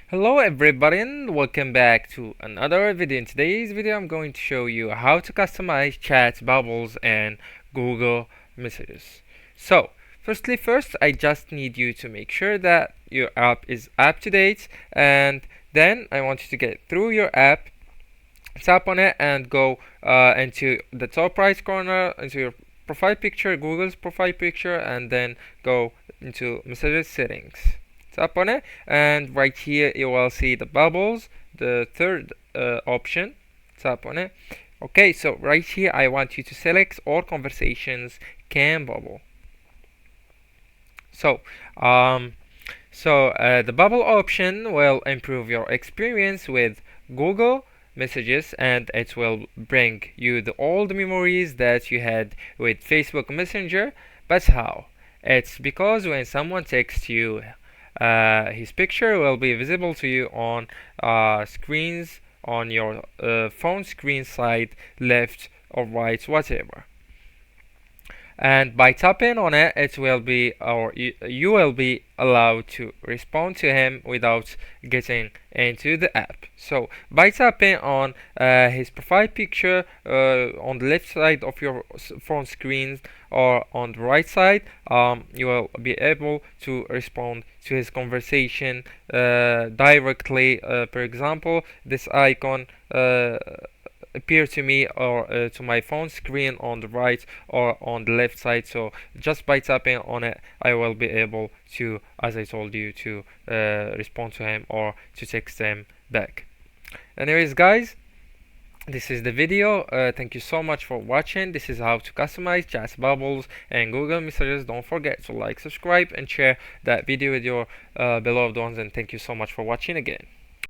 Hello everybody and welcome back to another video. In today's video I'm going to show you how to customize chat bubbles and Google Messages. So first I just need you to make sure that your app is up to date, and then I want you to get through your app, tap on it and go into the top right corner into your profile picture, Google's profile picture, and then go into messages settings. Tap on it, and right here you will see the bubbles, the third option. Tap on it. Okay, so right here I want you to select all conversations can bubble. So the bubble option will improve your experience with Google Messages, and it will bring you the old memories that you had with Facebook Messenger. But how? It's because when someone texts you, his picture will be visible to you on screens on your phone screen side, left or right, whatever. And by tapping on it, it will be, or you will be allowed to respond to him without getting into the app. So by tapping on his profile picture on the left side of your phone screen or on the right side, you will be able to respond to his conversation directly. For example, this icon appear to me, or to my phone screen on the right or on the left side. So just by tapping on it, I will be able to, as I told you, to respond to him or to text him back. Anyways guys, this is the video. Thank you so much for watching. This is how to customize chat bubbles and Google Messages. Don't forget to like, subscribe and share that video with your beloved ones, and thank you so much for watching again.